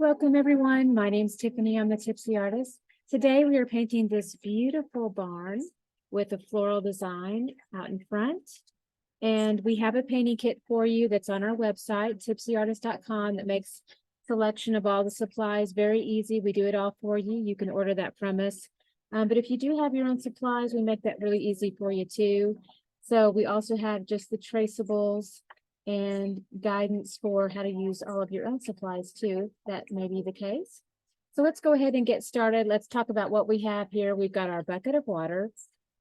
Welcome everyone. My name's Tiffany. I'm the Tipsy Artist. Today we are painting this beautiful barn with a floral design out in front. And we have a painting kit for you that's on our website, tipsyartist.com, that makes selection of all the supplies very easy. We do it all for you. You can order that from us. But if you do have your own supplies, we make that really easy for you too. So we also have just the traceables and guidance for how to use all of your own supplies too. That may be the case. So let's go ahead and get started. Let's talk about what we have here. We've got our bucket of water,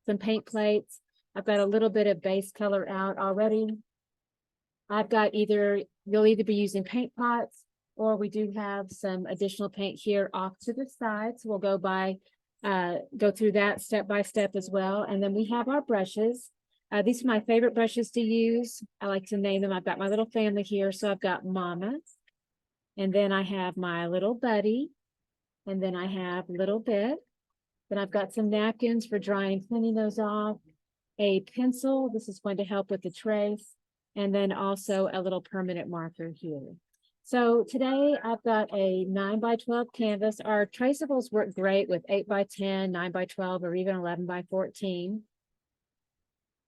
some paint plates. I've got a little bit of base color out already. I've got you'll either be using paint pots, or we do have some additional paint here off to the side. So we'll go through that step by step as well. And then we have our brushes. These are my favorite brushes to use. I like to name them. I've got my little family here. So I've got Mama, and then I have my little buddy, and then I have Little Bit. Then I've got some napkins for drying and cleaning those off, a pencil. This is going to help with the trace, and then also a little permanent marker here. So today I've got a 9x12 canvas. Our traceables work great with 8x10, 9x12, or even 11x14.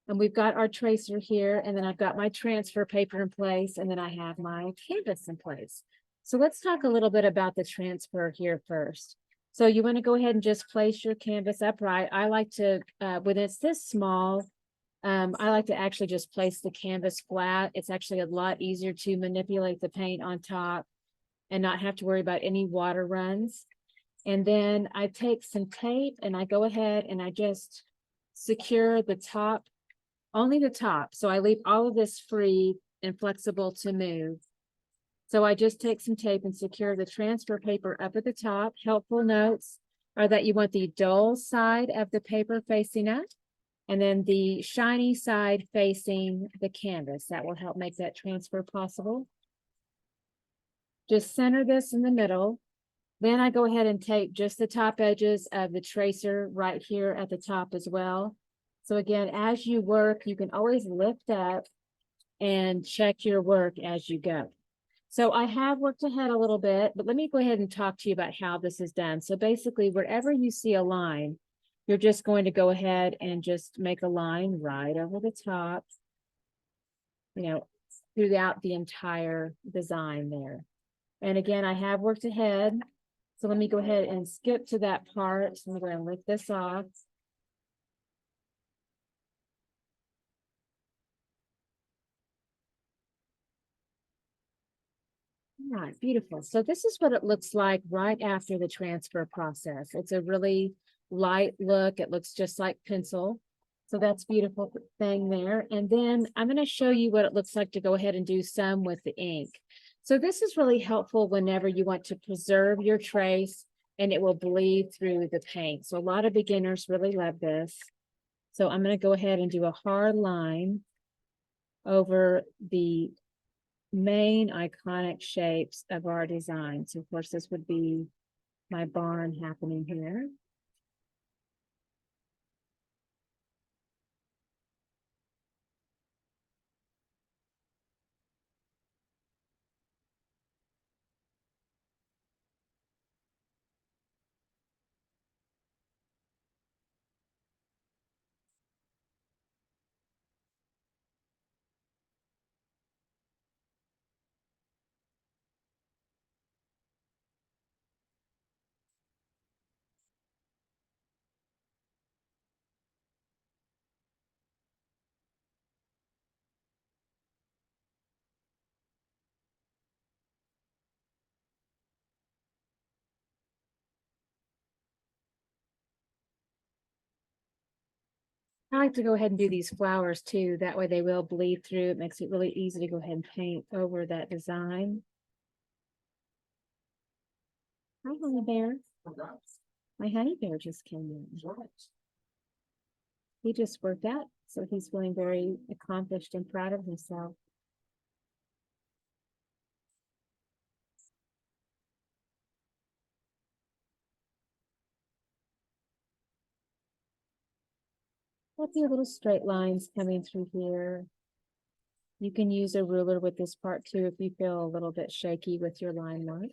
And we've got our tracer here, and then I've got my transfer paper in place, and then I have my canvas in place. So let's talk a little bit about the transfer here first. So you want to go ahead and just place your canvas upright. I like to, when it's this small, I like to actually just place the canvas flat. It's actually a lot easier to manipulate the paint on top and not have to worry about any water runs. And then I take some tape and I go ahead and I just secure the top, only the top. So I leave all of this free and flexible to move. So I just take some tape and secure the transfer paper up at the top. Helpful notes are that you want the dull side of the paper facing up, and then the shiny side facing the canvas. That will help make that transfer possible. Just center this in the middle. Then I go ahead and tape just the top edges of the tracer right here at the top as well. So again, as you work, you can always lift up and check your work as you go. So I have worked ahead a little bit, but let me go ahead and talk to you about how this is done. So basically, wherever you see a line, you're just going to go ahead and just make a line right over the top, throughout the entire design there. And again, I have worked ahead. So let me go ahead and skip to that part. So I'm going to lift this off. All right, beautiful. So this is what it looks like right after the transfer process. It's a really light look. It looks just like pencil. So that's beautiful thing there. And then I'm going to show you what it looks like to go ahead and do some with the ink. So this is really helpful whenever you want to preserve your trace and it will bleed through the paint. So a lot of beginners really love this. So I'm going to go ahead and do a hard line over the main iconic shapes of our design. So of course, this would be my barn happening here. I like to go ahead and do these flowers too. That way they will bleed through. It makes it really easy to go ahead and paint over that design. Hi, honey bear. My honey bear just came in. He just worked out, so he's feeling very accomplished and proud of himself. A few little straight lines coming through here. You can use a ruler with this part too if you feel a little bit shaky with your line work.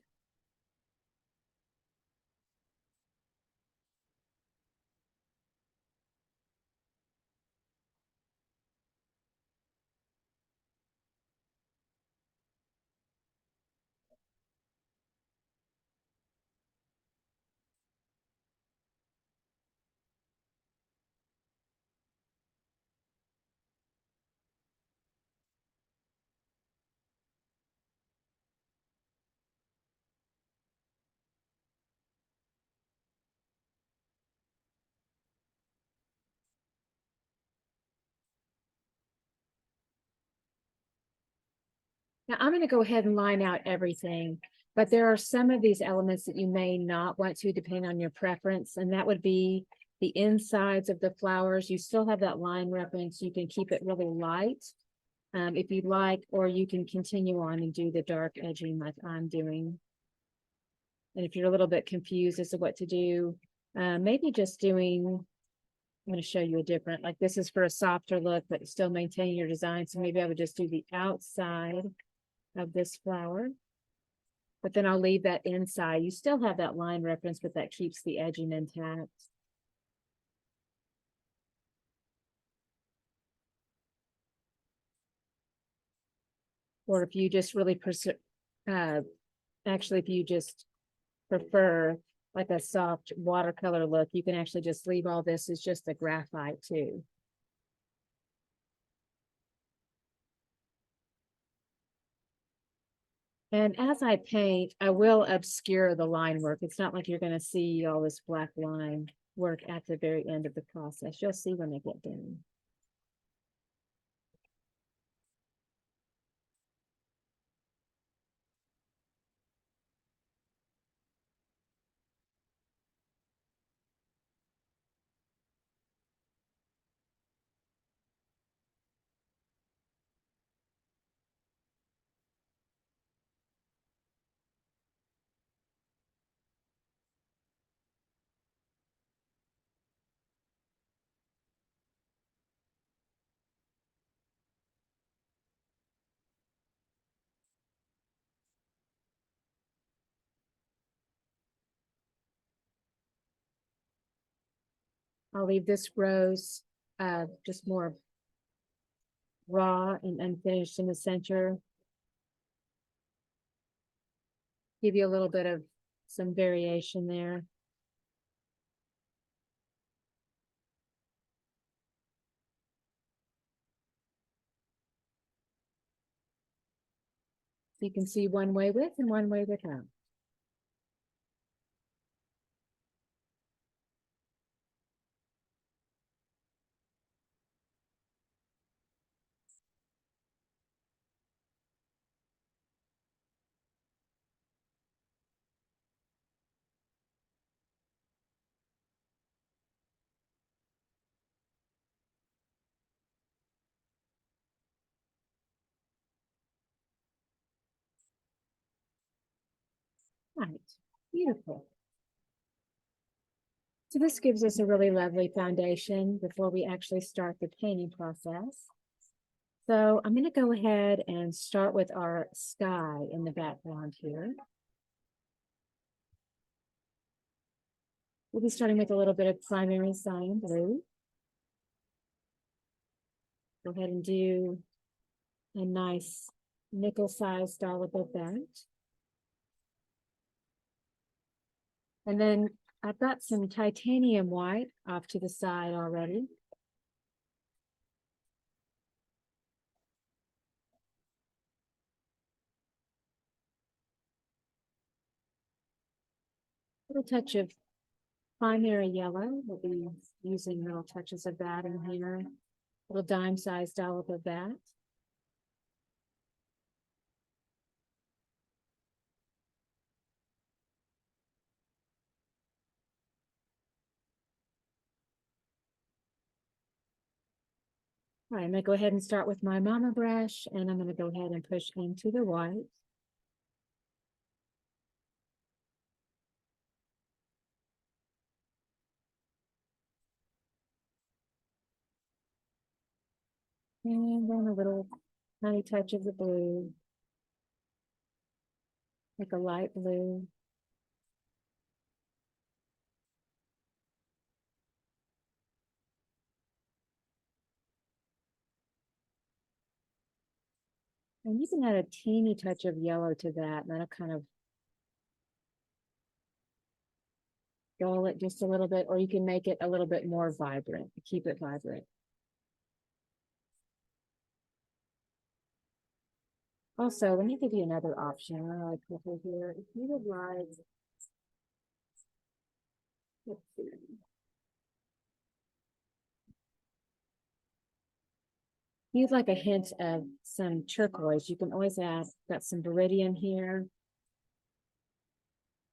Now I'm going to go ahead and line out everything, but there are some of these elements that you may not want to, depending on your preference, and that would be the insides of the flowers. You still have that line reference. You can keep it really light if you'd like, or you can continue on and do the dark edging like I'm doing. And if you're a little bit confused as to what to do, maybe just doing, I'm going to show you a different, like this is for a softer look, but still maintain your design. So maybe I would just do the outside of this flower, but then I'll leave that inside. You still have that line reference, but that keeps the edging intact. Or if you just really actually, if you just prefer like a soft watercolor look, you can actually just leave all this as just a graphite too. And as I paint, I will obscure the line work. It's not like you're going to see all this black line work at the very end of the process. You'll see when they get done. I'll leave this rose just more raw and unfinished in the center. Give you a little bit of some variation there. So you can see one way with and one way without. Right, beautiful. So this gives us a really lovely foundation before we actually start the painting process. So I'm going to go ahead and start with our sky in the background here. We'll be starting with a little bit of primary cyan blue. Go ahead and do a nice nickel-sized dollop of that. And then I've got some titanium white off to the side already. A little touch of primary yellow. We'll be using little touches of that in here. A little dime-sized dollop of that. All right, I'm going to go ahead and start with my mama brush, and I'm going to go ahead and push into the white. And then a little tiny touch of the blue, like a light blue. And you can add a teeny touch of yellow to that, and that'll kind of dull it just a little bit, or you can make it a little bit more vibrant, keep it vibrant. Also, let me give you another option. I like over here. If you would like, let's see. you'd like a hint of some turquoise, you can always add, got some Viridian here.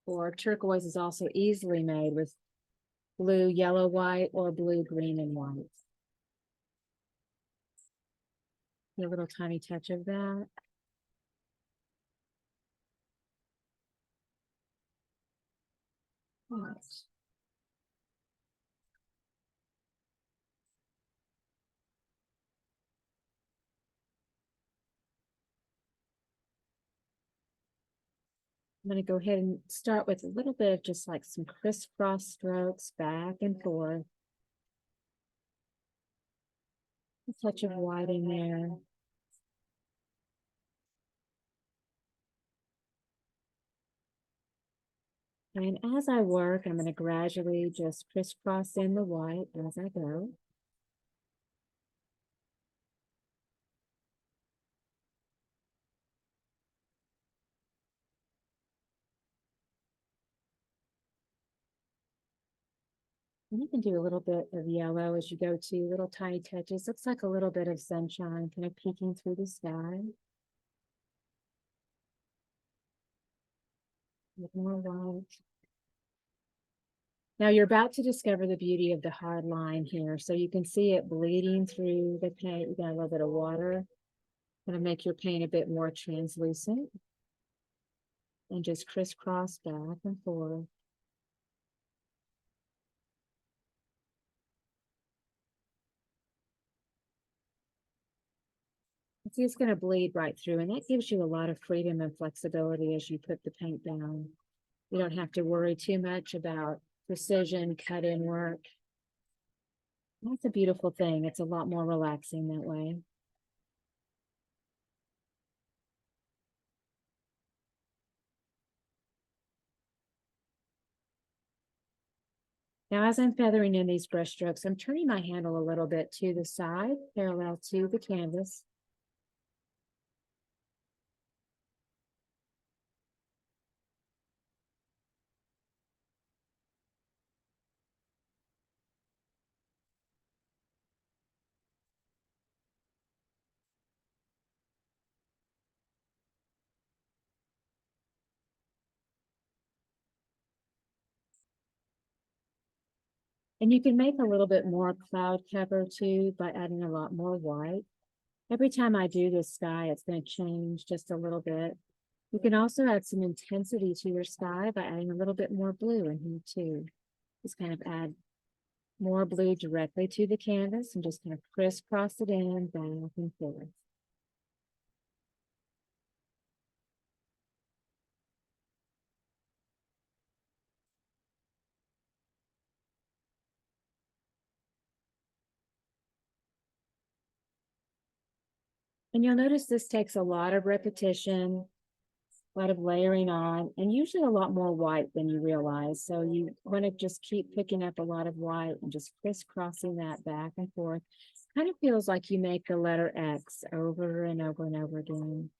Or turquoise is also easily made with blue, yellow, white, or blue, green, and white. A little tiny touch of that. Right. I'm going to go ahead and start with a little bit of just like some crisscross strokes back and forth. A touch of white in there. And as I work, I'm going to gradually just crisscross in the white as I go. And you can do a little bit of yellow as you go too, little tiny touches. Looks like a little bit of sunshine kind of peeking through the sky. With more white. Now you're about to discover the beauty of the hard line here. So you can see it bleeding through the paint. You got a little bit of water. Gonna make your paint a bit more translucent. And just crisscross back and forth. See, it's going to bleed right through, and that gives you a lot of freedom and flexibility as you put the paint down. You don't have to worry too much about precision cut-in work. That's a beautiful thing. It's a lot more relaxing that way. Now, as I'm feathering in these brush strokes, I'm turning my handle a little bit to the side, parallel to the canvas. And you can make a little bit more cloud cover too by adding a lot more white. Every time I do this sky, it's going to change just a little bit. You can also add some intensity to your sky by adding a little bit more blue in here too. Just kind of add more blue directly to the canvas and just kind of crisscross it in, back and forth. And you'll notice this takes a lot of repetition, a lot of layering on, and usually a lot more white than you realize. So you want to just keep picking up a lot of white and just crisscrossing that back and forth. Kind of feels like you make the letter X over and over and over again.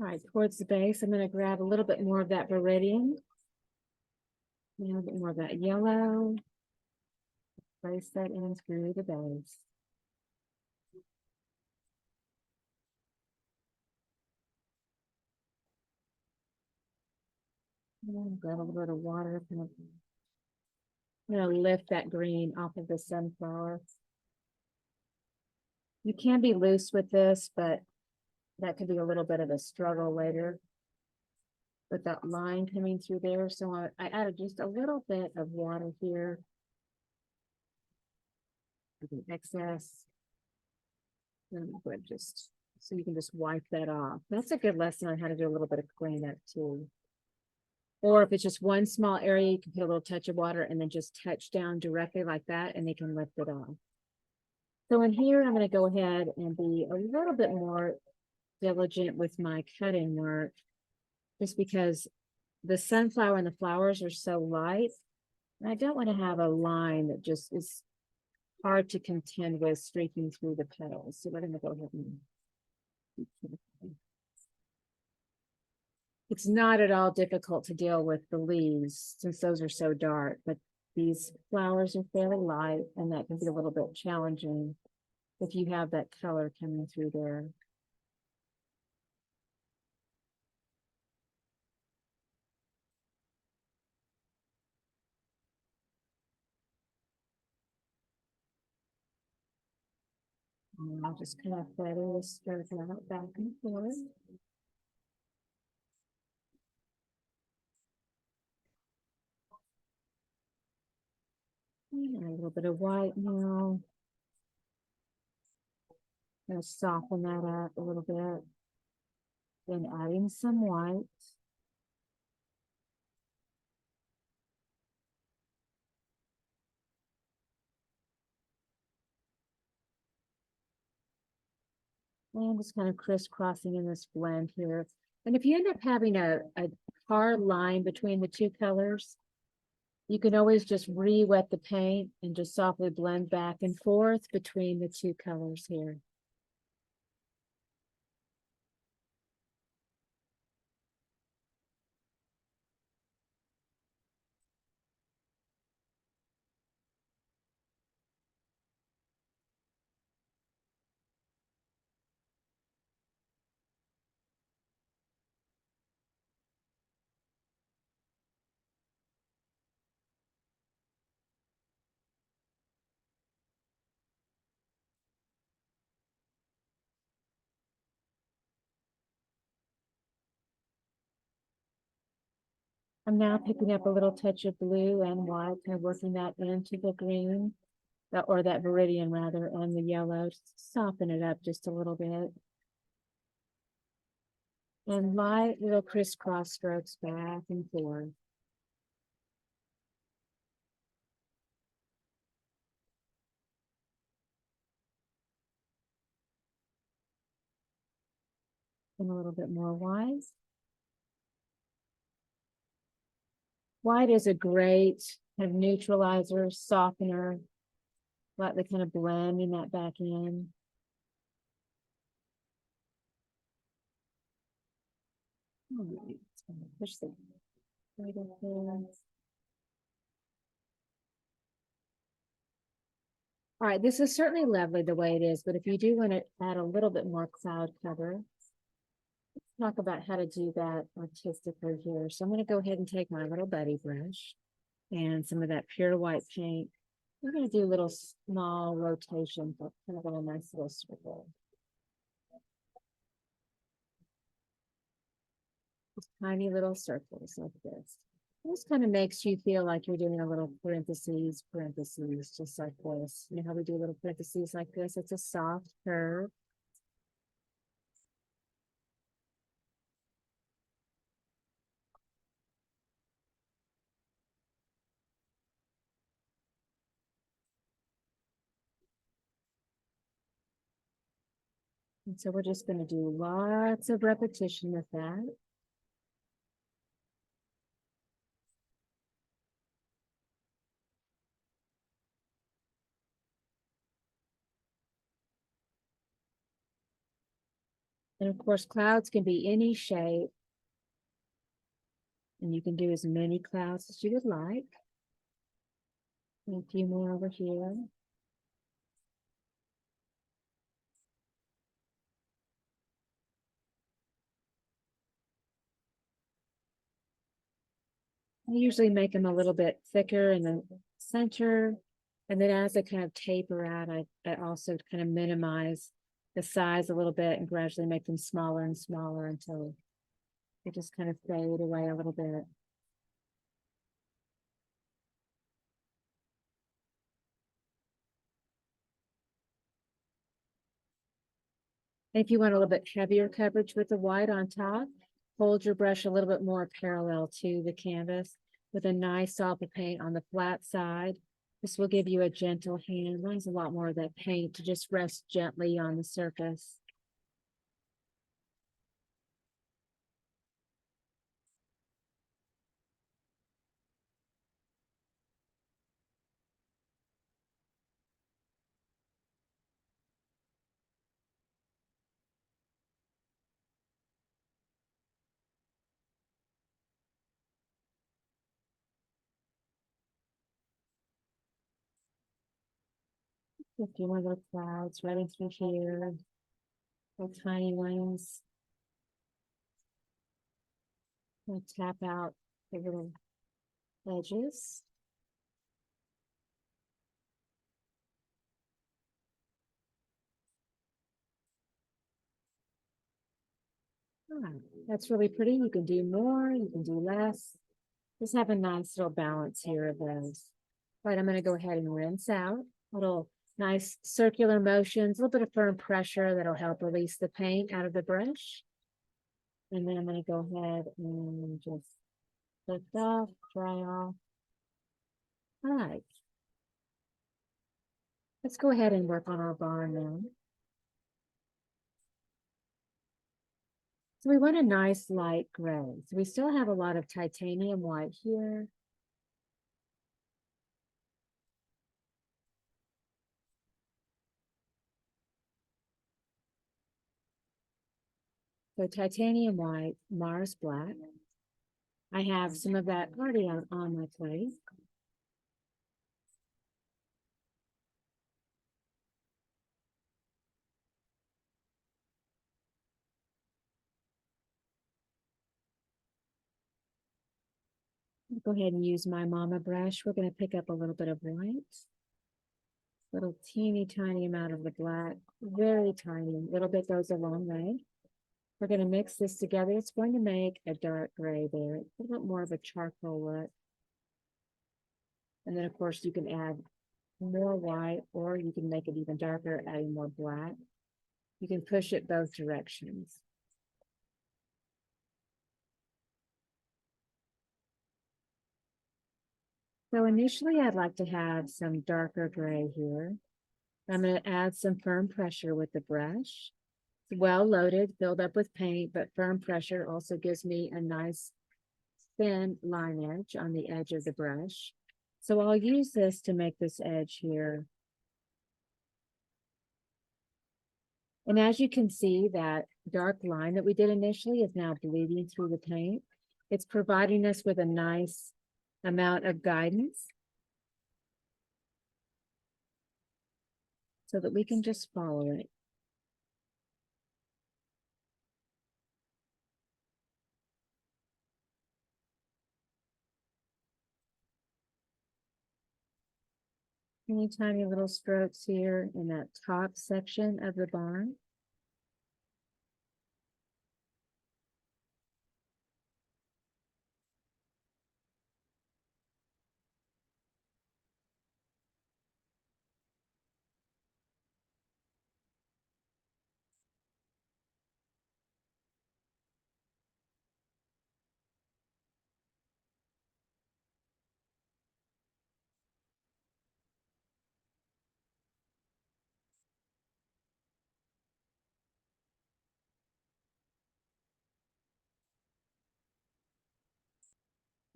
All right, towards the base, I'm going to grab a little bit more of that Viridian. A little bit more of that yellow. Place that in through the base. Grab a little bit of water. I'm gonna lift that green off of the sunflower. You can be loose with this, but that could be a little bit of a struggle later with that line coming through there. So I added just a little bit of water here. Excess. But just so you can just wipe that off. That's a good lesson on how to do a little bit of cleanup too. Or if it's just one small area, you can put a little touch of water and then just touch down directly like that, and they can lift it off. So in here, I'm going to go ahead and be a little bit more diligent with my cutting work, just because the sunflower and the flowers are so light. And I don't want to have a line that just is hard to contend with streaking through the petals. So we're going to go ahead and it's not at all difficult to deal with the leaves since those are so dark, but these flowers are fairly light, and that can be a little bit challenging if you have that color coming through there. And I'll just kind of feather this skirt out back and forth. And a little bit of white now. Gonna soften that up a little bit. Then adding some white. And just kind of crisscrossing in this blend here. And if you end up having a hard line between the two colors, you can always just re-wet the paint and just softly blend back and forth between the two colors here. I'm now picking up a little touch of blue and white, kind of working that into the green, or that Viridian rather, and the yellow, just soften it up just a little bit. And light little crisscross strokes back and forth. And a little bit more white. White is a great kind of neutralizer, softener, let the kind of blending that back in. All right, push the right up there. All right, this is certainly lovely the way it is, but if you do want to add a little bit more cloud cover, let's talk about how to do that artistically here. So I'm going to go ahead and take my little buddy brush and some of that pure white paint. We're going to do a little small rotation, but kind of a nice little circle. Just tiny little circles like this. This kind of makes you feel like you're doing a little parentheses, just like this. You know how we do little parentheses like this? It's a soft curve. And so we're just going to do lots of repetition with that. And of course, clouds can be any shape. And you can do as many clouds as you would like. And a few more over here. I usually make them a little bit thicker in the center. And then as I kind of taper out, I also kind of minimize the size a little bit and gradually make them smaller and smaller until they just kind of fade away a little bit. And if you want a little bit heavier coverage with the white on top, hold your brush a little bit more parallel to the canvas with a nice Taupe paint on the flat side. This will give you a gentle hand. Leaves a lot more of that paint to just rest gently on the surface. A few more little clouds right in through here, little tiny ones. I'll tap out the little edges. Ah, that's really pretty. You can do more, you can do less. Just have a nice little balance here of those. All right, I'm going to go ahead and rinse out. Little nice circular motions, a little bit of firm pressure that'll help release the paint out of the brush. And then I'm going to go ahead and just lift off, dry off. All right. Let's go ahead and work on our barn now. So we want a nice light gray. So we still have a lot of titanium white here. So titanium white, Mars black. I have some of that already on my plate. Go ahead and use my mama brush. We're going to pick up a little bit of white. Little teeny tiny amount of the black. Very tiny. A little bit goes a long way. We're going to mix this together. It's going to make a dark gray there. A little bit more of a charcoal look. And then, of course, you can add more white, or you can make it even darker, adding more black. You can push it both directions. So initially, I'd like to have some darker gray here. I'm going to add some firm pressure with the brush. It's well loaded, filled up with paint, but firm pressure also gives me a nice thin line edge on the edge of the brush. So I'll use this to make this edge here. And as you can see, that dark line that we did initially is now bleeding through the paint. It's providing us with a nice amount of guidance so that we can just follow it. Any tiny little strokes here in that top section of the barn.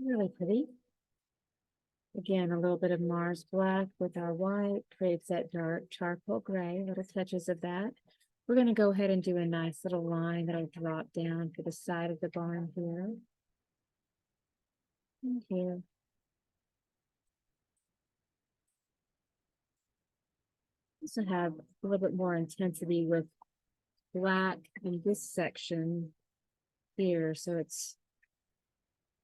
Really pretty. Again, a little bit of Mars black with our white creates that dark charcoal gray, little touches of that. We're going to go ahead and do a nice little line that'll drop down to the side of the barn here. And here. Also have a little bit more intensity with black in this section here. So it's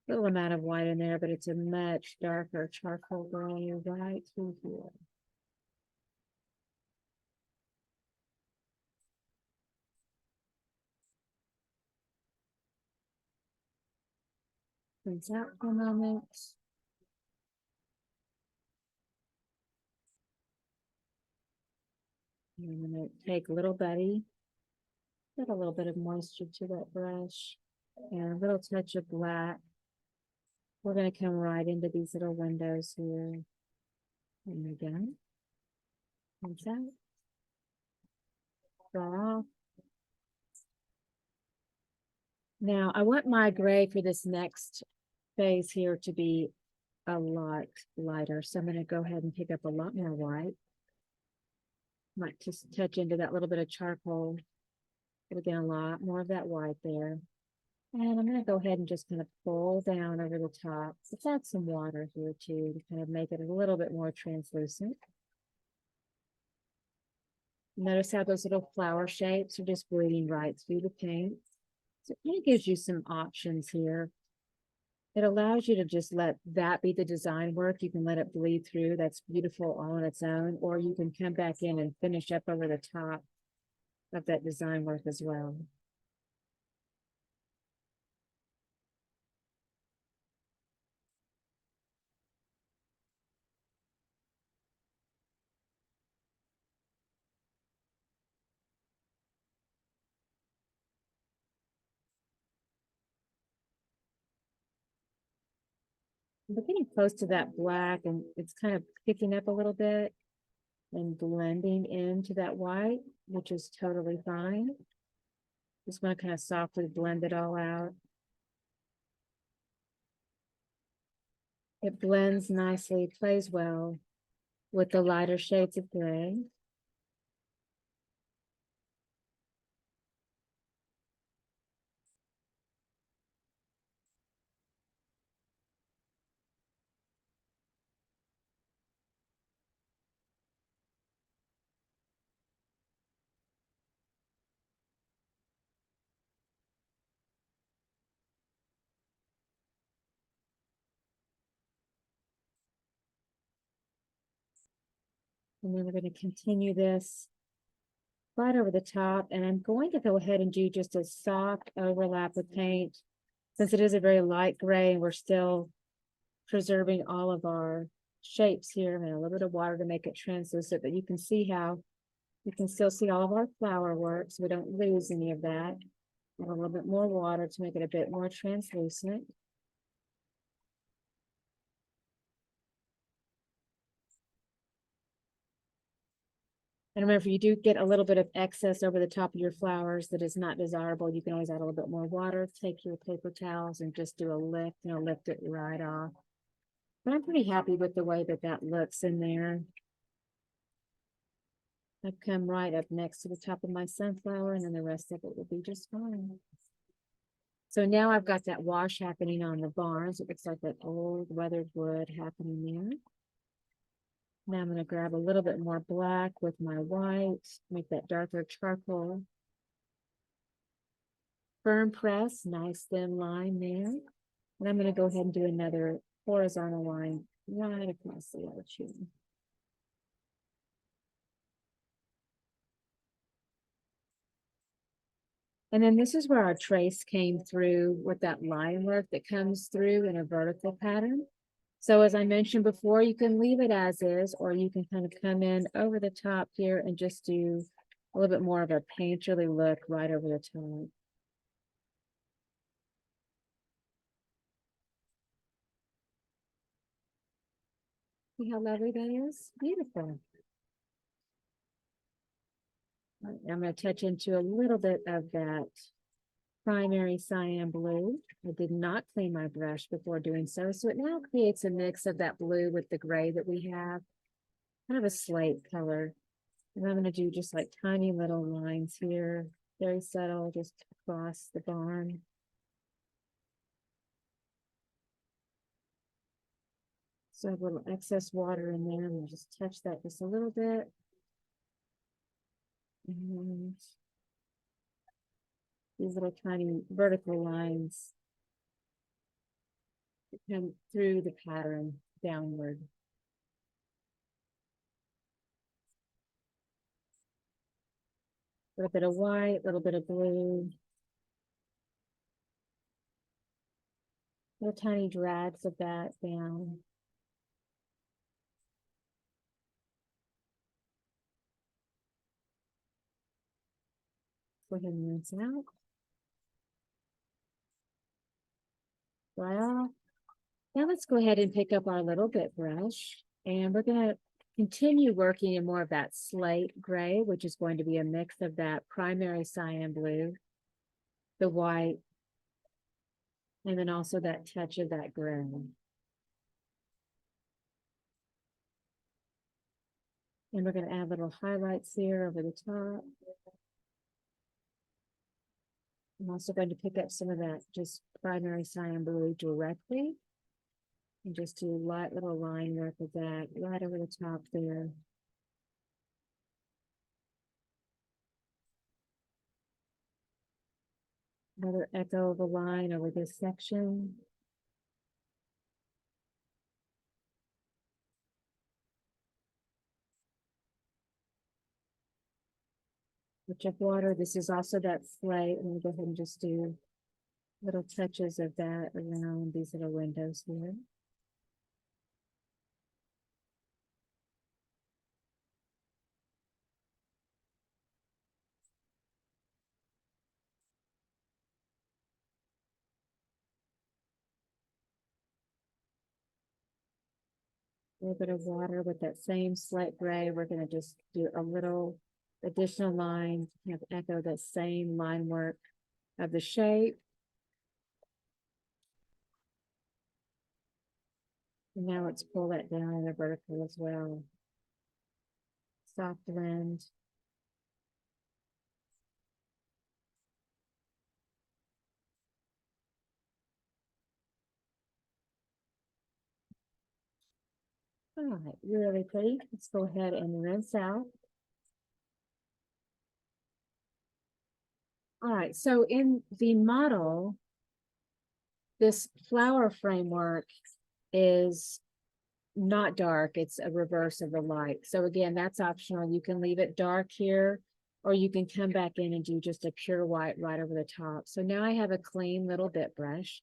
little amount of white in there, but it's a much darker charcoal gray right through here. Rinse out for a moment. I'm going to take Little Buddy, add a little bit of moisture to that brush, and a little touch of black. We're going to come right into these little windows here. And again, rinse out, draw off. Now, I want my gray for this next phase here to be a lot lighter. So I'm going to go ahead and pick up a lot more white. Might just touch into that little bit of charcoal. But again, a lot more of that white there. And I'm going to go ahead and just kind of pull down over the top. Let's add some water here too to kind of make it a little bit more translucent. Notice how those little flower shapes are just bleeding right through the paint. So it kind of gives you some options here. It allows you to just let that be the design work. You can let it bleed through. That's beautiful all on its own. Or you can come back in and finish up over the top of that design work as well. We're getting close to that black and it's kind of picking up a little bit and blending into that white, which is totally fine. Just want to kind of softly blend it all out. It blends nicely, plays well with the lighter shades of gray. And then we're going to continue this right over the top. And I'm going to go ahead and do just a soft overlap of paint. Since it is a very light gray and we're still preserving all of our shapes here, and a little bit of water to make it translucent, but you can see how you can still see all of our flower work, so we don't lose any of that. Add a little bit more water to make it a bit more translucent. And remember, if you do get a little bit of excess over the top of your flowers that is not desirable, you can always add a little bit more water. Take your paper towels and just do a lift, lift it right off. But I'm pretty happy with the way that that looks in there. I've come right up next to the top of my sunflower, and then the rest of it will be just fine. So now I've got that wash happening on the barns. It looks like that old weathered wood happening there. Now I'm going to grab a little bit more black with my white, make that darker charcoal. Firm press, nice thin line there. And I'm going to go ahead and do another horizontal line right across the edge here. And then this is where our trace came through with that line work that comes through in a vertical pattern. So as I mentioned before, you can leave it as is, or you can kind of come in over the top here and just do a little bit more of a painterly look right over the top. See how lovely that is? Beautiful. I'm going to touch into a little bit of that primary cyan blue. I did not clean my brush before doing so, so it now creates a mix of that blue with the gray that we have, kind of a slate color. And I'm going to do just like tiny little lines here, very subtle, just across the barn. So I have a little excess water in there, and we'll just touch that just a little bit. And these little tiny vertical lines come through the pattern downward. A little bit of white, a little bit of blue. Little tiny drags of that down. Go ahead and rinse out. Dry off. Now let's go ahead and pick up our little bit brush, and we're going to continue working in more of that slate gray, which is going to be a mix of that primary cyan blue, the white, and then also that touch of that gray. And we're going to add little highlights here over the top. I'm also going to pick up some of that just primary cyan blue directly. And just do light little line work with that right over the top there. Another echo of a line over this section. Touch of water. This is also that slate. I'm going to go ahead and just do little touches of that around these little windows here. A little bit of water with that same slate gray. We're going to just do a little additional line, kind of echo that same line work of the shape. And now let's pull that down in the vertical as well. Soft blend. All right, really pretty. Let's go ahead and rinse out. All right, so in the model, this flower framework is not dark. It's a reverse of the light. So again, that's optional. You can leave it dark here, or you can come back in and do just a pure white right over the top. So now I have a clean little bit brush.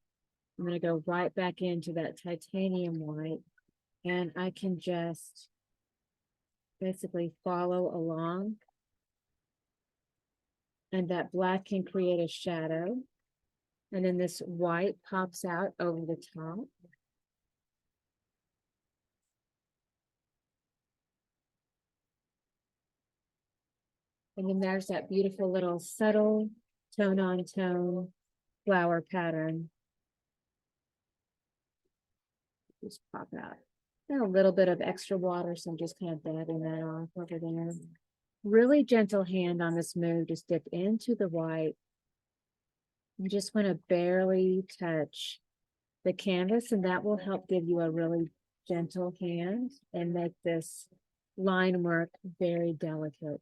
I'm going to go right back into that titanium white, and I can just basically follow along. And that black can create a shadow. And then this white pops out over the top. And then there's that beautiful little subtle tone on tone flower pattern. Just pop out. And a little bit of extra water, so I'm just kind of dabbing that off over there. Really gentle hand on this move. Just dip into the white. You just want to barely touch the canvas, and that will help give you a really gentle hand and make this line work very delicate.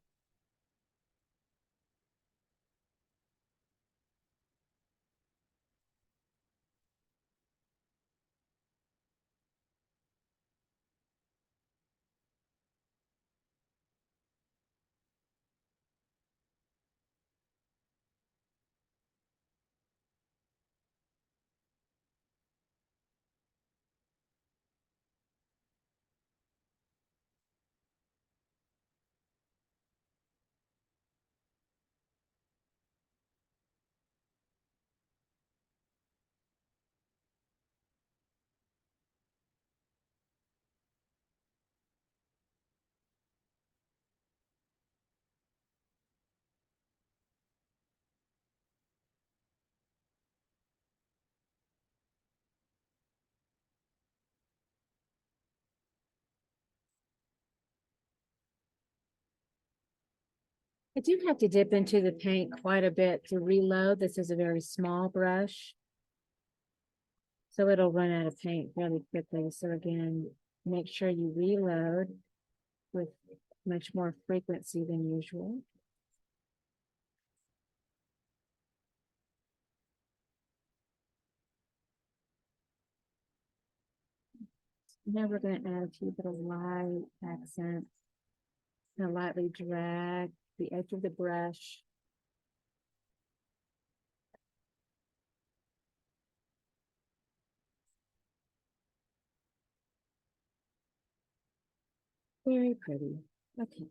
I do have to dip into the paint quite a bit to reload. This is a very small brush, so it'll run out of paint really quickly. So again, make sure you reload with much more frequency than usual. Now we're going to add a few bit of light accent. And lightly drag the edge of the brush. Very pretty. Okay.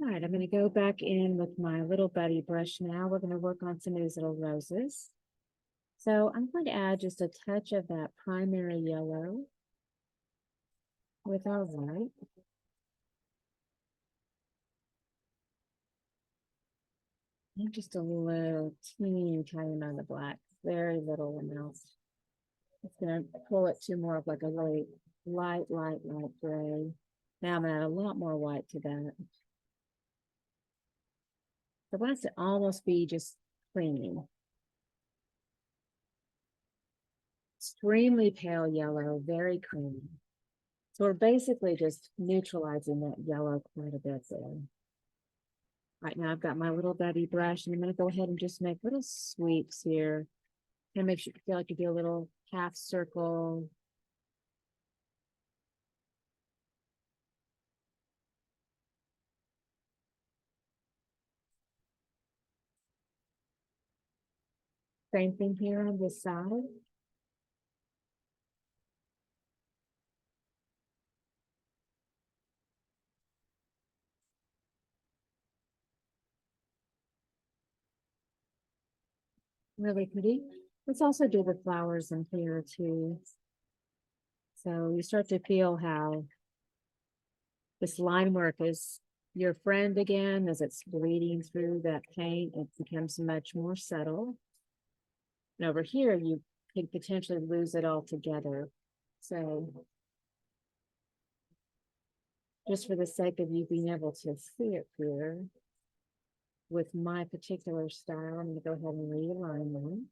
All right, I'm going to go back in with my little buddy brush now. We're going to work on some of these little roses. So I'm going to add just a touch of that primary yellow with our white. And just a little teeny tiny amount of black, very little amount. It's going to pull it to more of like a really light gray. Now I'm going to add a lot more white to that. I want it to almost be just creamy. Extremely pale yellow, very creamy. So we're basically just neutralizing that yellow quite a bit there. Right now I've got my little buddy brush and I'm going to go ahead and just make little sweeps here. And make sure you feel like you do a little half circle. Same thing here on this side. Really pretty. Let's also do the flowers in here too. So you start to feel how this line work is your friend again as it's bleeding through that paint. It becomes much more subtle. And over here, you could potentially lose it altogether. So just for the sake of you being able to see it here, with my particular style, I'm going to go ahead and realign them.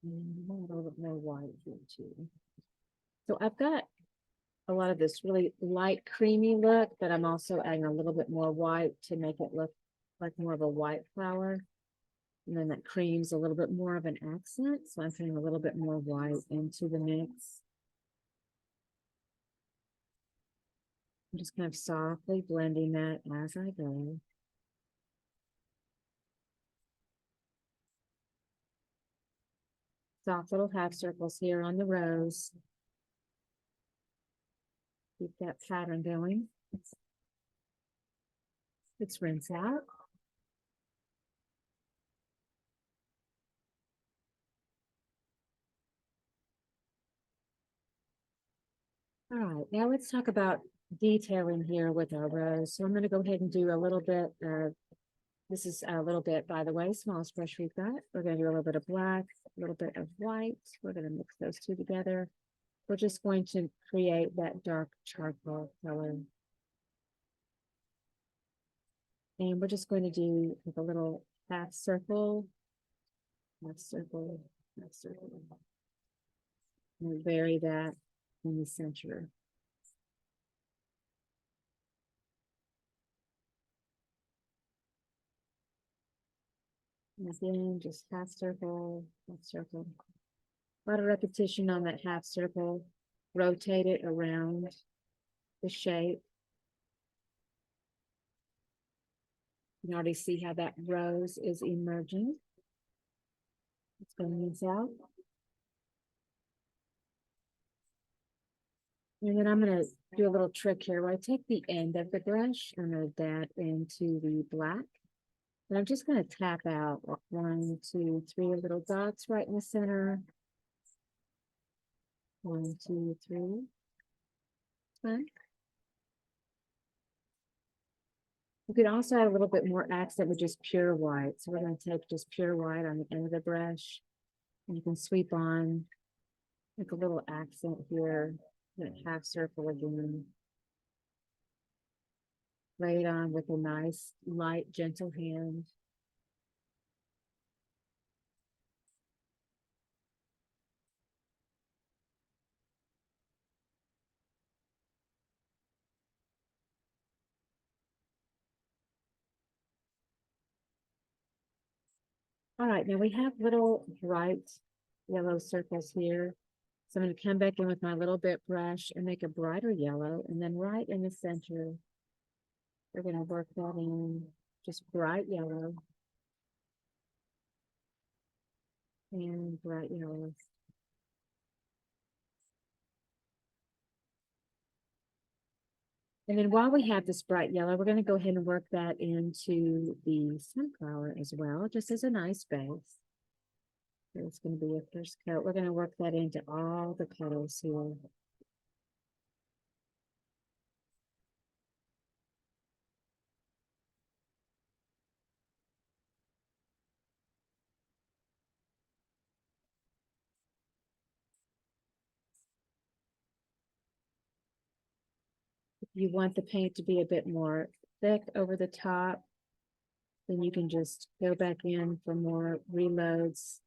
And a little bit more white here too. So I've got a lot of this really light creamy look, but I'm also adding a little bit more white to make it look like more of a white flower. And then that cream's a little bit more of an accent. So I'm putting a little bit more white into the mix. I'm just kind of softly blending that as I go. Soft little half circles here on the rose. Keep that pattern going. Let's rinse out. All right, now let's talk about detailing here with our rose. So I'm going to go ahead and do a little bit of, this is a little bit, by the way, smallest brush we've got. We're going to do a little bit of black, a little bit of white. We're going to mix those two together. We're just going to create that dark charcoal color. And we're just going to do like a little half circle, half circle, half circle. And vary that in the center. And again, just half circle, half circle. A lot of repetition on that half circle. Rotate it around the shape. You can already see how that rose is emerging. Let's bring these out. And then I'm going to do a little trick here where I take the end of the brush and I'm going to dab into the black. And I'm just going to tap out 1, 2, 3 little dots right in the center. 1, 2, 3. Fun. You could also add a little bit more accent with just pure white. So we're going to take just pure white on the end of the brush. And you can sweep on like a little accent here. That half circle again. Lay it on with a nice, light, gentle hand. All right, now we have little bright yellow circles here. So I'm going to come back in with my little bit brush and make a brighter yellow. And then right in the center, we're going to work that in just bright yellow and bright yellow. And then while we have this bright yellow, we're going to go ahead and work that into the sunflower as well, just as a nice base. So it's going to be a first coat. We're going to work that into all the petals here. If you want the paint to be a bit more thick over the top, then you can just go back in for more reloads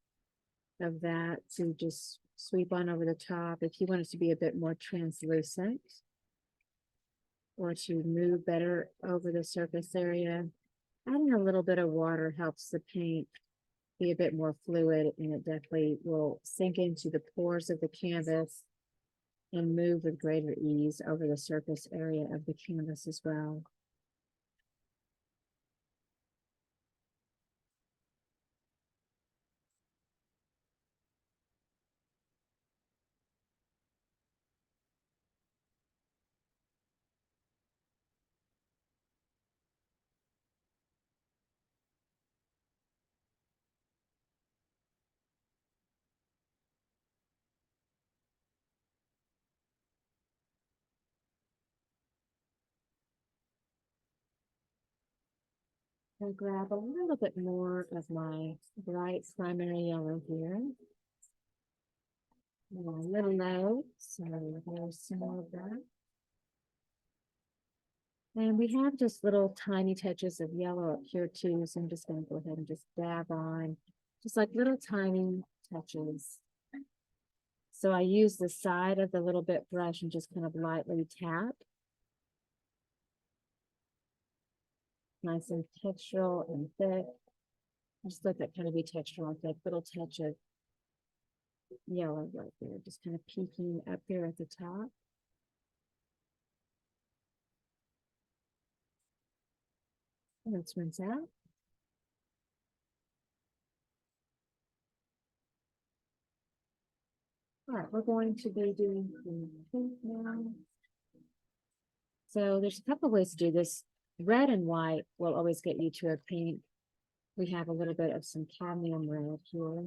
of that to just sweep on over the top. If you want it to be a bit more translucent or to move better over the surface area, adding a little bit of water helps the paint be a bit more fluid, and it definitely will sink into the pores of the canvas and move with greater ease over the surface area of the canvas as well. I'll grab a little bit more of my bright primary yellow here. A little low, so there's some more of that. And we have just little tiny touches of yellow up here too, so I'm just going to go ahead and just dab on, just like little tiny touches. So I use the side of the little bit brush and just kind of lightly tap. Nice and textural and thick. Just let that kind of be textural and thick. Little touch of yellow right there, just kind of peeking up here at the top. And let's rinse out. All right, we're going to be doing the pink now. So there's a couple of ways to do this. Red and white will always get you to a pink. We have a little bit of some cadmium red here.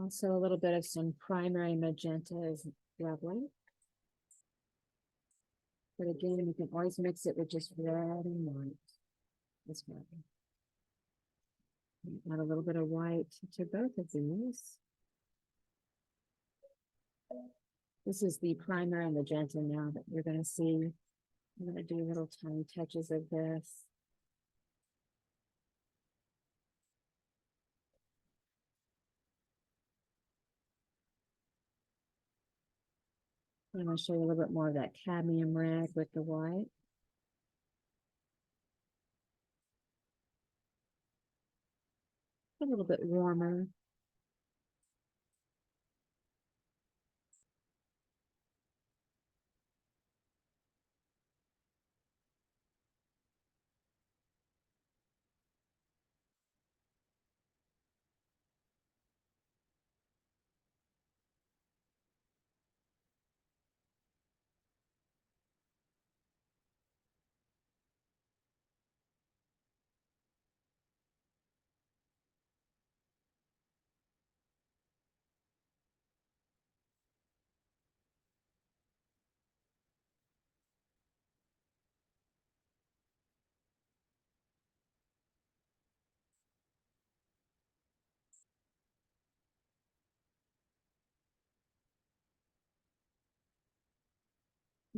Also a little bit of some primary magenta is lovely. But again, you can always mix it with just red and white. This way. Add a little bit of white to both of these. This is the primary magenta now that you're going to see. I'm going to do little tiny touches of this. I'm going to show you a little bit more of that cadmium red with the white. A little bit warmer.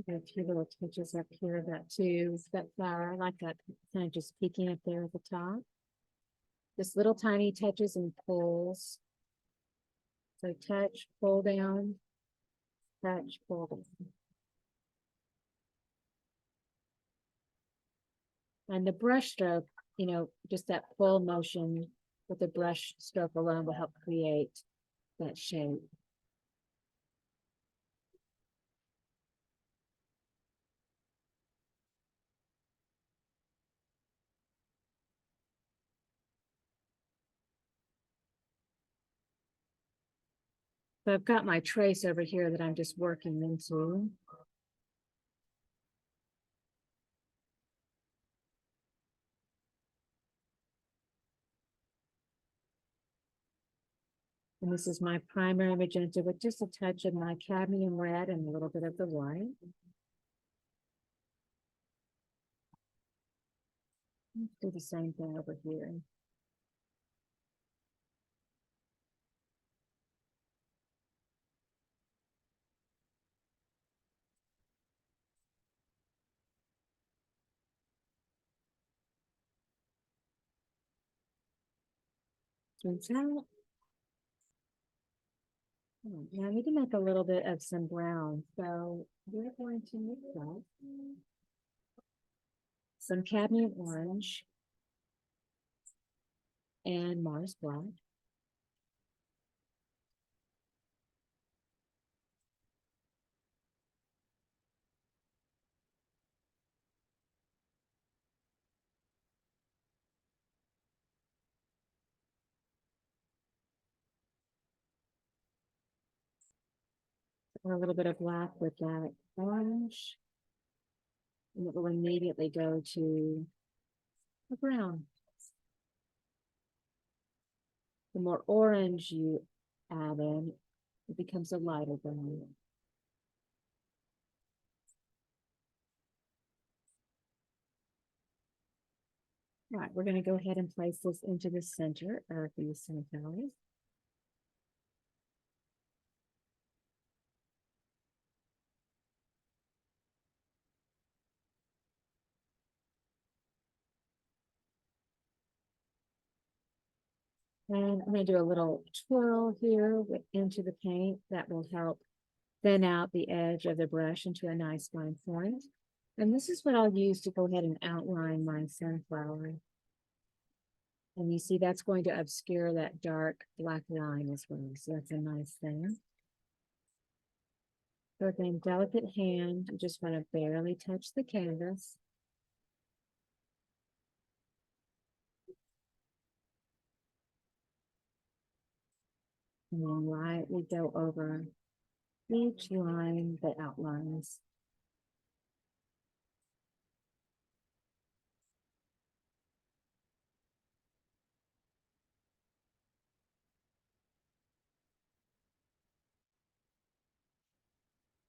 Got a few little touches up here of that too. That flower, I like that kind of just peeking up there at the top. Just little tiny touches and pulls. So touch, pull down, touch, pull down. And the brush stroke, just that pull motion with the brush stroke alone will help create that shape. So I've got my trace over here that I'm just working into. And this is my primary magenta with just a touch of my cadmium red and a little bit of the white. Let's do the same thing over here. Rinse out. Now I need to make a little bit of some brown. So we're going to mix up some cadmium orange and Mars black. And a little bit of black with that orange. And it will immediately go to the brown. The more orange you add in, it becomes a lighter brown. All right, we're going to go ahead and place this into the center of these sunflowers. And I'm going to do a little twirl here into the paint that will help thin out the edge of the brush into a nice fine point. And this is what I'll use to go ahead and outline my sunflower. And you see that's going to obscure that dark black line as well. So that's a nice thing. So again, delicate hand, you just want to barely touch the canvas. And then lightly go over each line that outlines.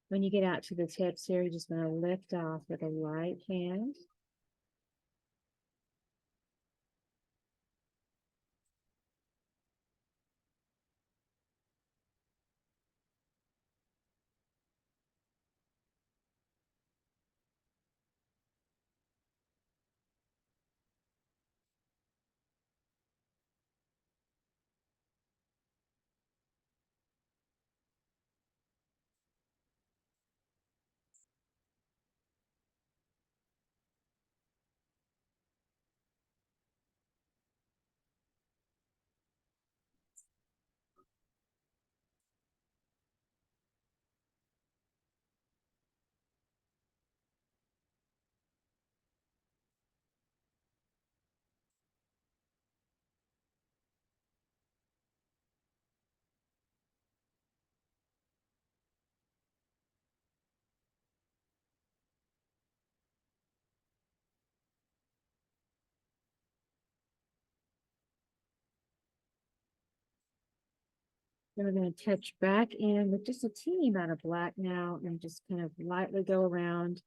When you get out to the tips here, you just want to lift off with a light hand. Then we're going to touch back in with just a teeny amount of black now and just kind of lightly go around.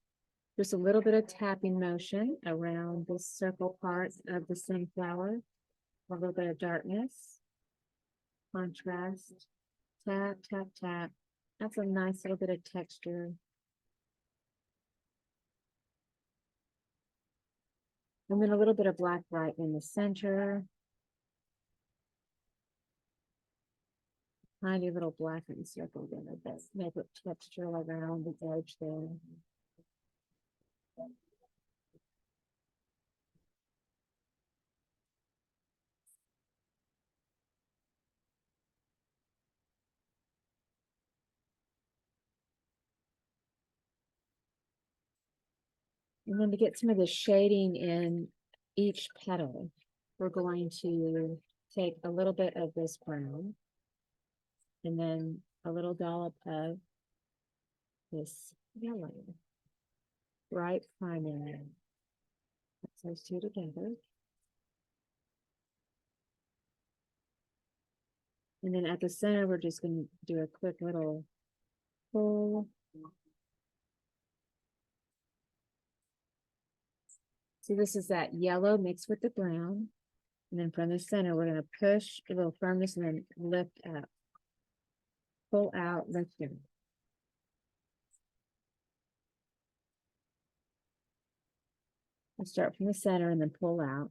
Just a little bit of tapping motion around this circle part of the sunflower. A little bit of darkness, contrast, tap, tap, tap. That's a nice little bit of texture. And then a little bit of black right in the center. Tiny little blackened circle there that make it texture around the edge there. And then to get some of the shading in each petal, we're going to take a little bit of this brown and then a little dollop of this yellow, bright primary. Mix those two together. And then at the center, we're just going to do a quick little pull. So this is that yellow mixed with the brown. And then from the center, we're going to push a little firmness and then lift up. Pull out, lift in. I'll start from the center and then pull out.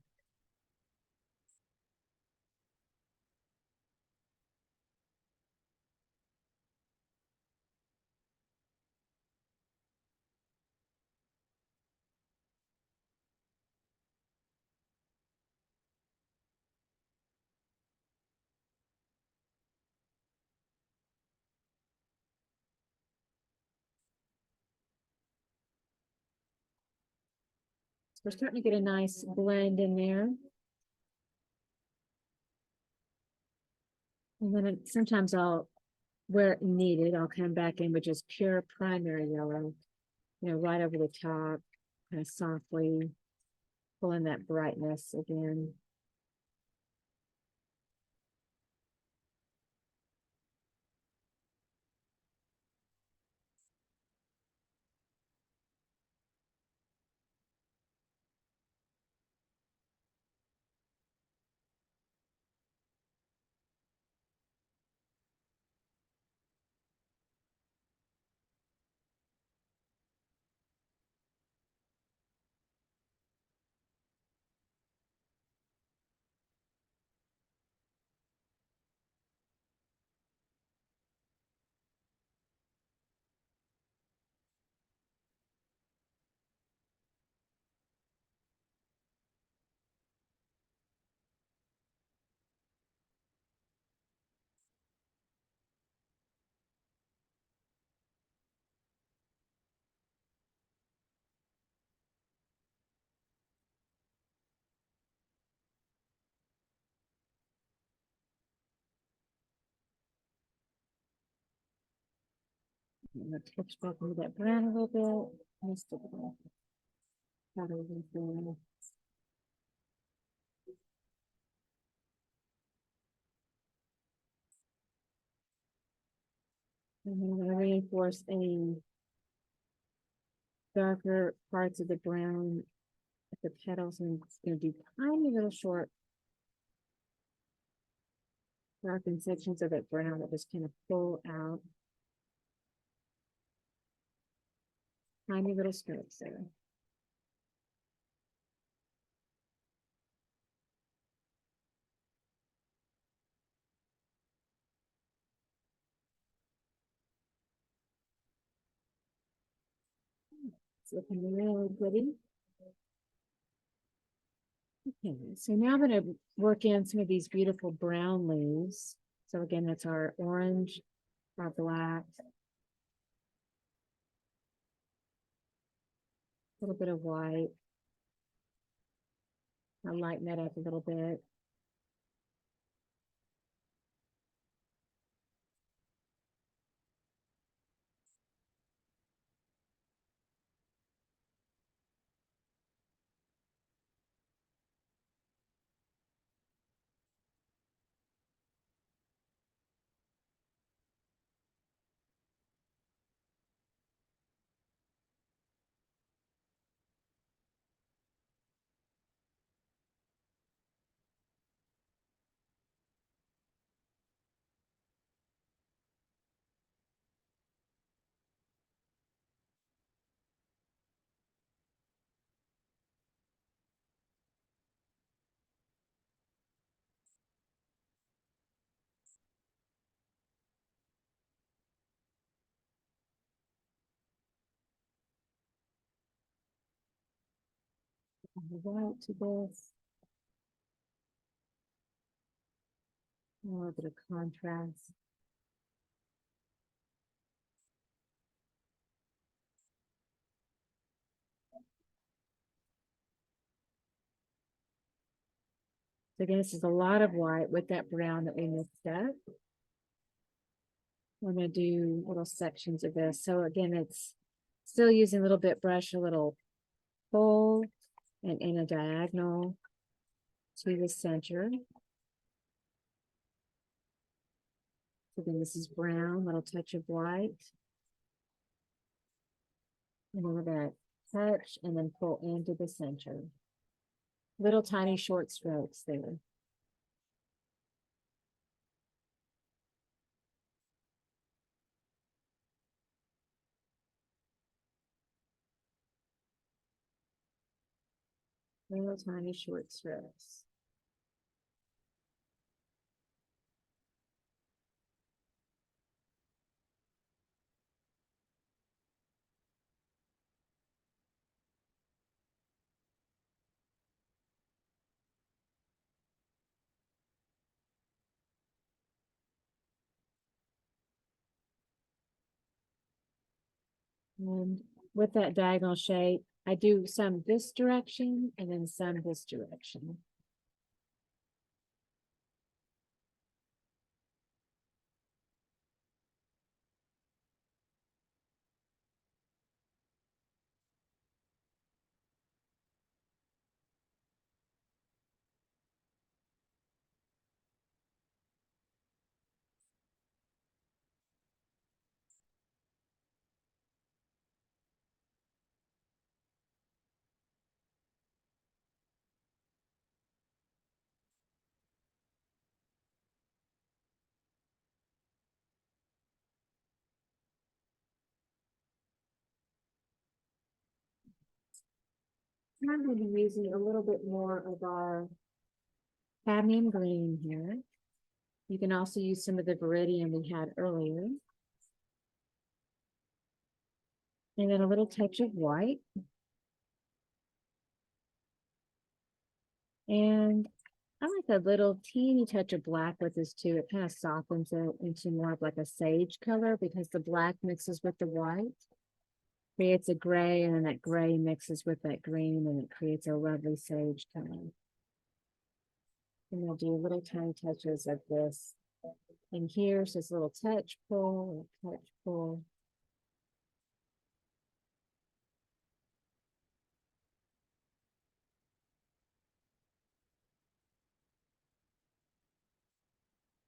So we're starting to get a nice blend in there. And then sometimes where needed, I'll come back in with just pure primary yellow, right over the top, kind of softly pull in that brightness again. I'm going to touch back into that brown a little bit. Just a little shadow there. And then I'm going to reinforce any darker parts of the brown at the petals, and it's going to do tiny little short darkened sections of that brown that just kind of pull out. Tiny little strokes there. It's looking really pretty. Okay, so now I'm going to work in some of these beautiful brown leaves. So again, that's our orange, our black, a little bit of white. I'll lighten that up a little bit. white to this. A little bit of contrast. So again, this is a lot of white with that brown that we mixed up. We're going to do little sections of this. So again, it's still using a little bit brush, a little pull, and in a diagonal to the center. So then this is brown, little touch of white. And then we're going to touch and then pull into the center. Little tiny short strokes there. Little tiny short strokes. And with that diagonal shape, I do some this direction and then some this direction. I'm going to be using a little bit more of our cadmium green here. You can also use some of the Viridian we had earlier. And then a little touch of white. And I like a little teeny touch of black with this too. It kind of softens it into more of like a sage color because the black mixes with the white. Creates a gray, and then that gray mixes with that green, and it creates a lovely sage color. And I'll do little tiny touches of this. And here's this little touch pull, touch pull.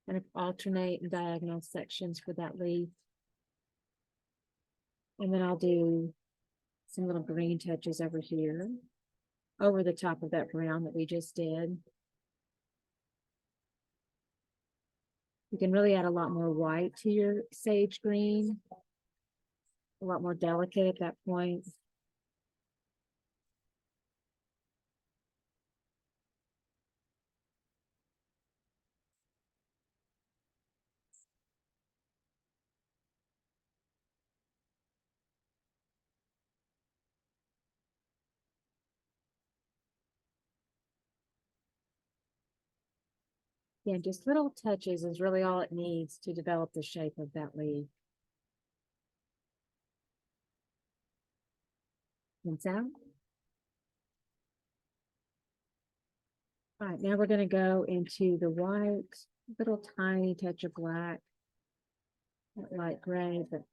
Kind of alternate and diagonal sections for that leaf. And then I'll do some little green touches over here, over the top of that brown that we just did. You can really add a lot more white to your sage green, a lot more delicate at that point. Yeah, just little touches is really all it needs to develop the shape of that leaf. And so, all right, now we're going to go into the white, little tiny touch of black, light gray, but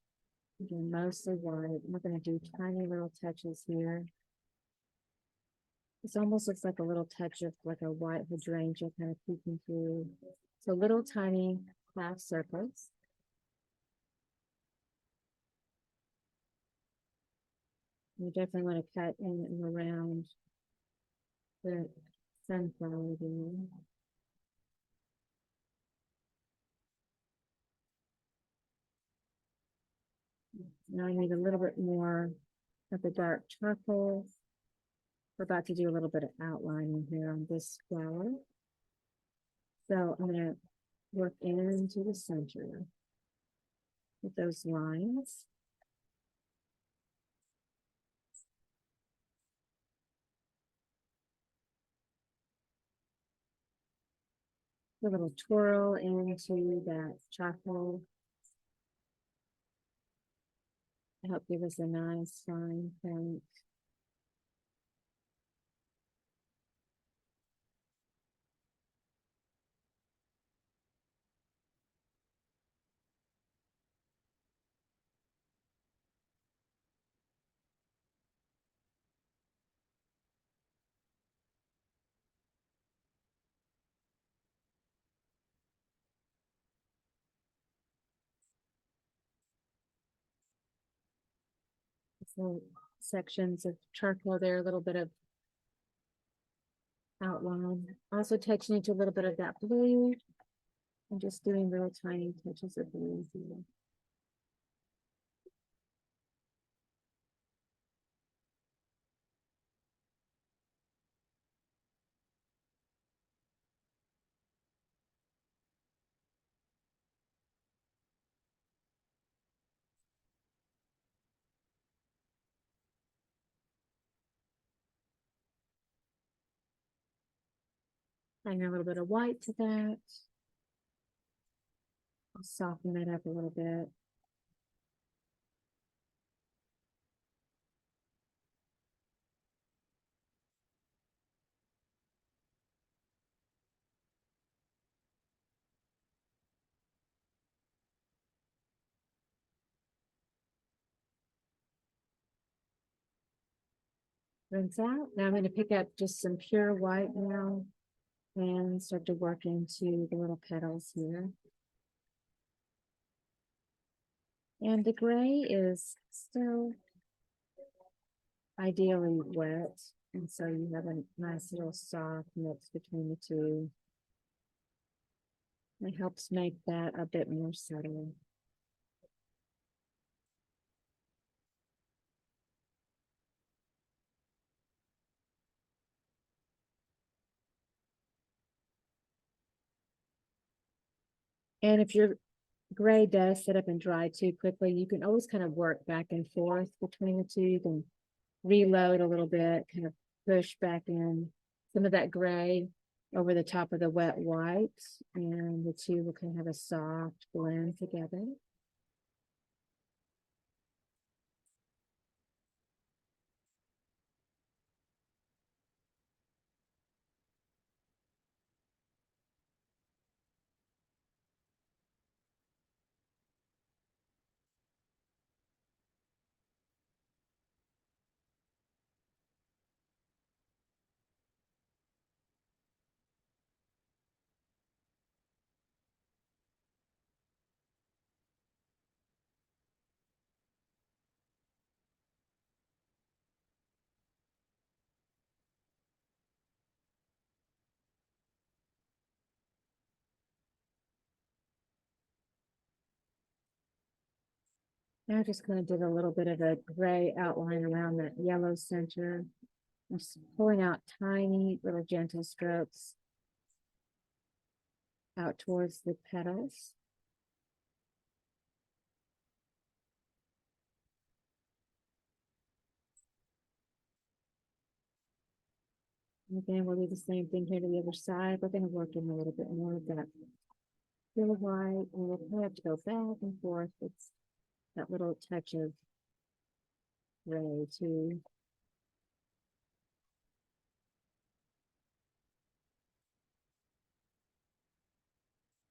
again, mostly white. We're going to do tiny little touches here. This almost looks like a little touch of like a white hydrangea kind of peeking through. So little tiny half circles. You definitely want to cut in and around the sunflower there. Now I need a little bit more of the dark charcoal. We're about to do a little bit of outlining here on this flower. So I'm going to work into the center with those lines. a little twirl into that charcoal. Help give us a nice fine paint. So sections of charcoal there, a little bit of outline. Also touching into a little bit of that blue and just doing little tiny touches of blue here. Adding a little bit of white to that. I'll soften that up a little bit. Rinse out. Now I'm going to pick up just some pure white now and start to work into the little petals here. And the gray is still ideally wet, and so you have a nice little soft mix between the two. It helps make that a bit more subtle. And if your gray does set up and dry too quickly, you can always kind of work back and forth between the two. You can reload a little bit, kind of push back in some of that gray over the top of the wet white, and the two will kind of have a soft blend together. Now I just kind of did a little bit of a gray outline around that yellow center. I'm just pulling out tiny little gentle strokes out towards the petals. And again, we'll do the same thing here to the other side. We're going to work in a little bit more of that pure white, and we'll probably have to go back and forth. It's that little touch of gray too.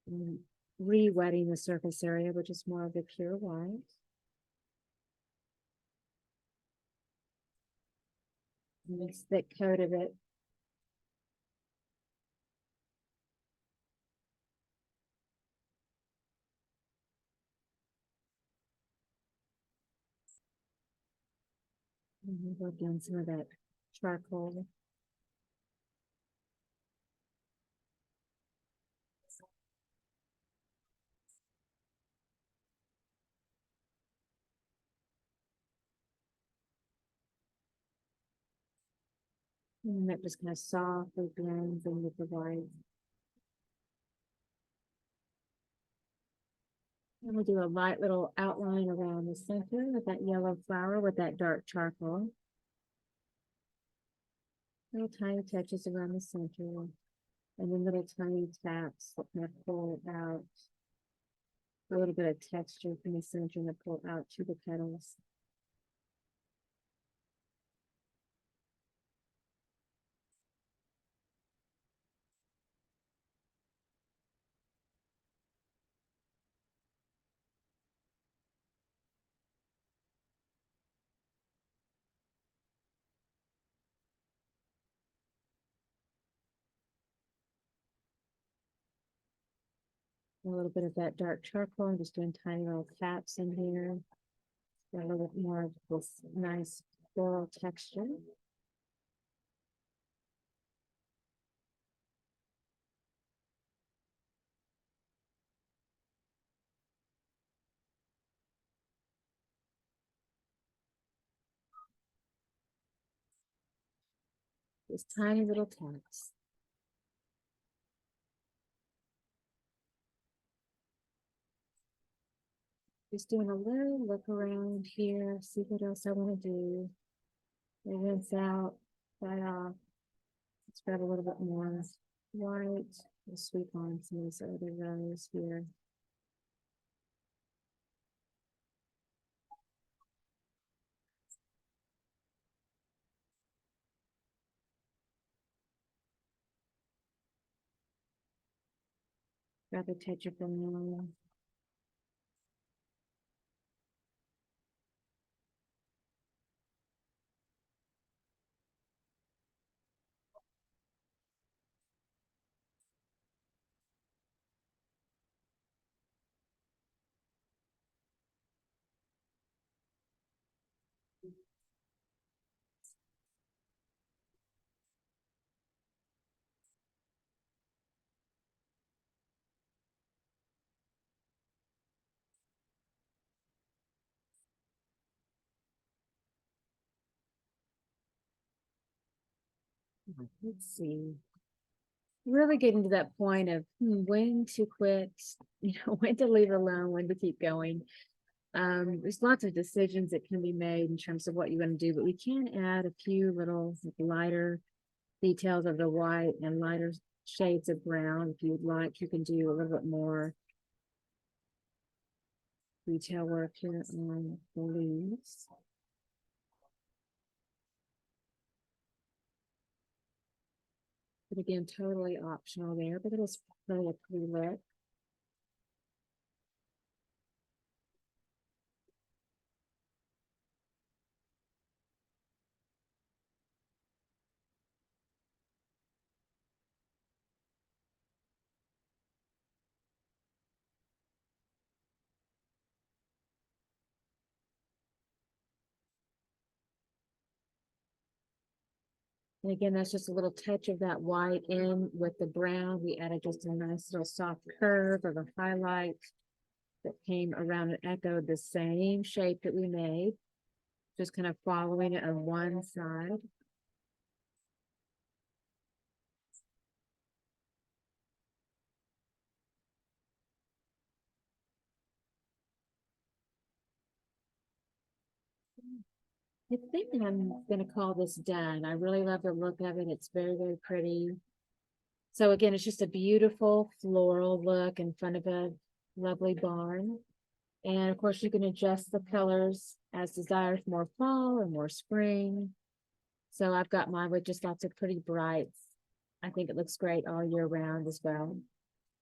And re-wetting the surface area, which is more of the pure white. Nice thick coat of it. And we'll work on some of that charcoal. And that just kind of softly blends in with the white. And we'll do a light little outline around the center with that yellow flower with that dark charcoal. Little tiny touches around the center. And then little tiny taps that kind of pull out a little bit of texture from the center and pull out to the petals. A little bit of that dark charcoal. I'm just doing tiny little taps in here. Got a little bit more of this nice floral texture. Just tiny little taps. Just doing a little look around here, see what else I want to do. Rinse out, dry off. Let's grab a little bit more white. We'll sweep on some of these other rows here. Grab a touch of vanilla. Let's see. Really getting to that point of when to quit, when to leave alone, when to keep going. There's lots of decisions that can be made in terms of what you want to do, but we can add a few little lighter details of the white and lighter shades of brown. If you'd like, you can do a little bit more detail work here on the leaves. But again, totally optional there, but it'll still a pretty look. And again, that's just a little touch of that white in with the brown. We added just a nice little soft curve of a highlight that came around and echoed the same shape that we made. Just kind of following it on one side. I think I'm going to call this done. I really love the look of it. It's very, very pretty. So again, it's just a beautiful floral look in front of a lovely barn. And of course, you can adjust the colors as desired, more fall or more spring. So I've got mine with just lots of pretty brights. I think it looks great all year round as well.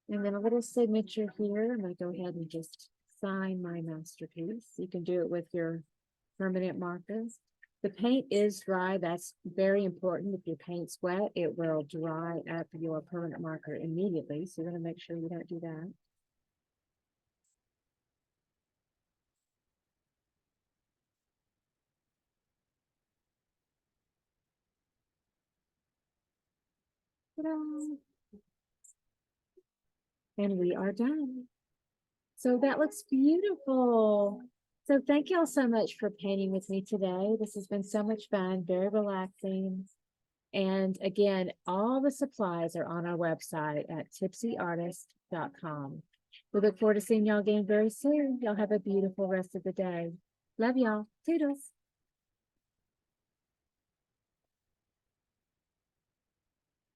And then a little signature here. I'm going to go ahead and just sign my masterpiece. You can do it with your permanent markers. The paint is dry. That's very important. If your paint's wet, it will dry up your permanent marker immediately. So you're going to make sure you don't do that. Ta-da! And we are done. So that looks beautiful. So thank you all so much for painting with me today. This has been so much fun, very relaxing. And again, all the supplies are on our website at tipsyartist.com. We look forward to seeing y'all again very soon. Y'all have a beautiful rest of the day. Love y'all. Toodles.